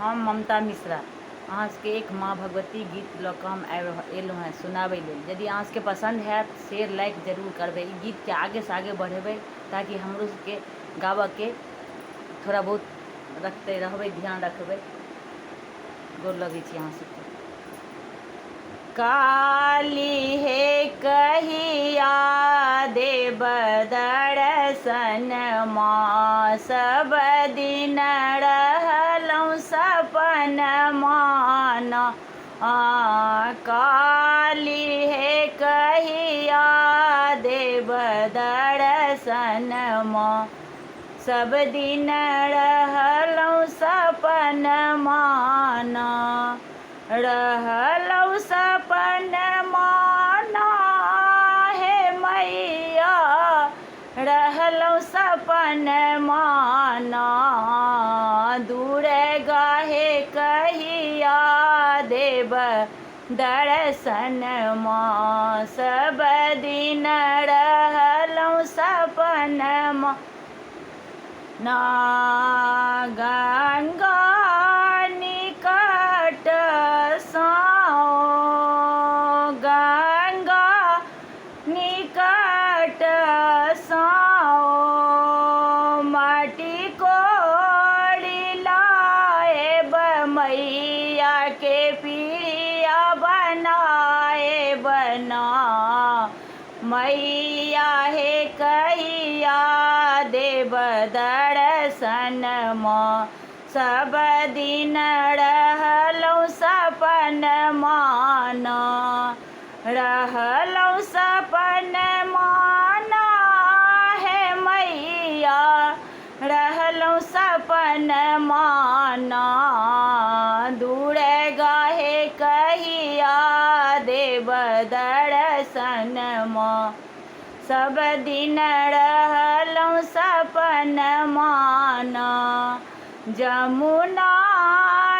हम ममता मिश्रा अहाँ के एक माँ भगवती गीत लऽ कऽ हम एलहुँ हैं सुनाबै लेल। यदि अहाँ सबके पसंद है शेयर लाइक जरूर करबै, ई गीत के आगे से आगे बढ़ेबै ताकि हमरो सबके गाबऽ के थोड़ा बहुत रखते रहबै, ध्यान रखबै। गोर लगै छी अहाँ सबके। काली हे कहिया देव दर्शन माँ, सब दिन रहलहुँ सपन मान। काली हे कहिया देव दर्शन माँ, सब दिन रहलहुँ सपन मान। रहलहुँ सपन माना हे मैया, रहलहुँ सपन माना। दुर्गा हे कहिया देव दर्शन माँ, सब दिन रहलहुँ सपन माना। गंगा निकट गंगा निकट माटी कोड़ी लाएब मैया के पीढ़िया बनाए बना। मैया हे कहिया देव दर्शन माँ, सब दिन रहलहुँ सपन माना। रहलहुँ सपन माना हे मैया, रहलहुँ सपन माना। दुर्गा हे कहिया देव दर्शन माँ, सब दिन रहलहुँ सपन माना। जमुना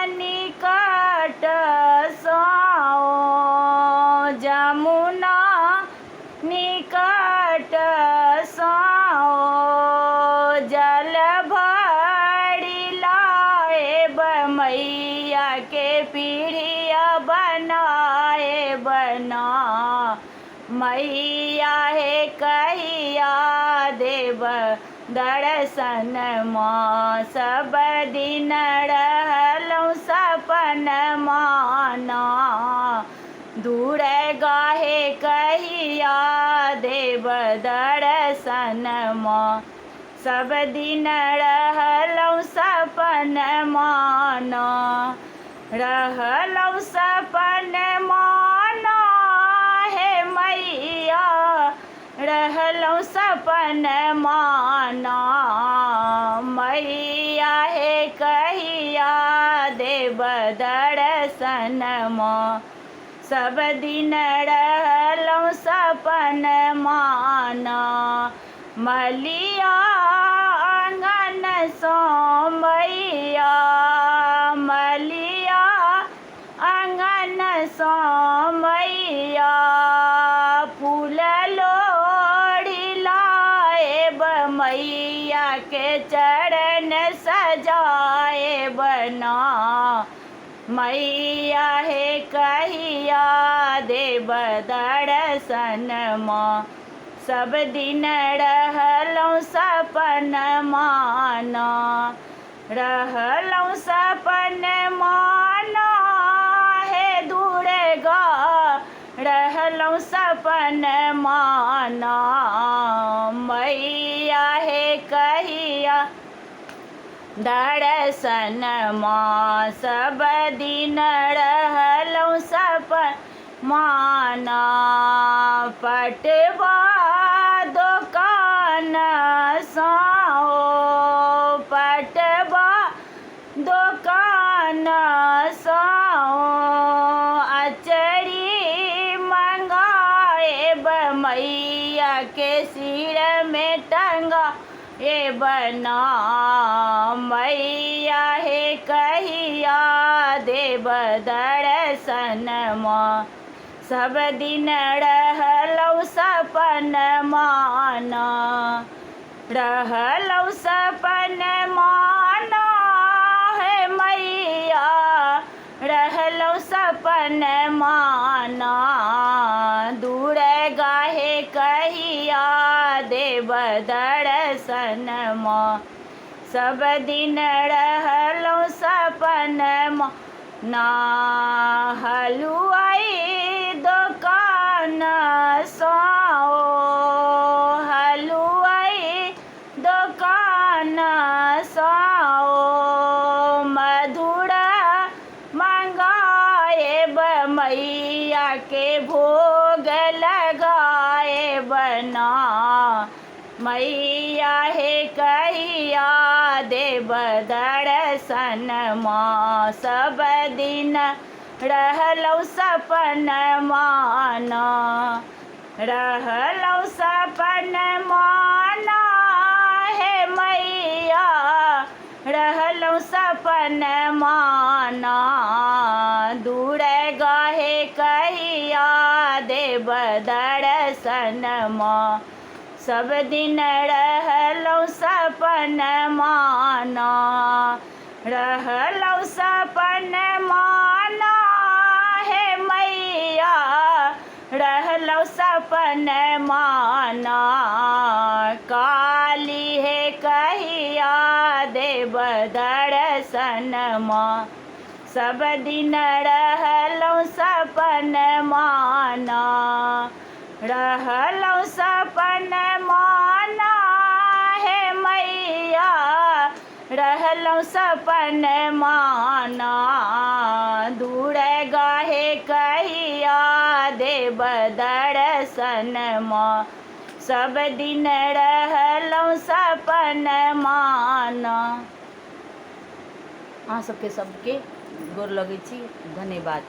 निकट जमुना निकट जल भरी लाएब मैया के पीढ़िया बनाए बना। मैया हे कहिया देव दर्शन माँ, सब दिन रहलहुँ सपन माना। दुर्गा हे कहिया देव दर्शन माँ, सब दिन रहलहुँ सपन माना। रहलहुँ सपन माना हे मैया, रहलहुँ सपन माना। मैया हे कहिया देव दर्शन माँ, सब दिन रहलहुँ सपन माना। मलिया आंगन सँ मैया, मलिया आंगन सँ मैया, फूल लोढ़ी लाएब मैया के चरण सजाए बना। मैया हे कहिया देव दर्शन माँ, सब दिन रहलहुँ सपन माना। रहलहुँ सपन माना हे दुर्गा, रहलहुँ सपन माना। मैया हे कहिया दर्शन माँ, सब दिन रहलहुँ सपन माना। पटवा दोकान सँ पटवा दोकान सँ अचरी मंगाएब मैया के सिर में टंगा बना। मैया हे कहिया देव दर्शन माँ, सब दिन रहलहुँ सपन माना। रहलहुँ सपन माना हे मैया, सपन माना दुर्गा हे कहिया देव दर्शन माँ सब दिन रहलौ सपन ना हलुआई दुकान साओ हलुआई दुकान साओ मधुर मंगाए मैया के भोग लगाए बना मैया हे कहिया देव दर्शन माँ सब दिन रहलौ सपन माना रहलौ सपन माना हे मैया रहलौ सपन माना दुर्गा हे कहिया देव दर्शन माँ सब दिन रहलौ सपन माना रहलौ सपन माना हे मैया रहलौ सपन माना काली हे कहिया देव दर्शन माँ सब दिन रहलौ सपन माना रहलौ सपन माना हे मैया रहलौ सपन माना दुर्गा हे कहिया देव दर्शन माँ सब दिन रहलौ सपन माना। अहाँ सबके गोर लगै छी। धन्यवाद।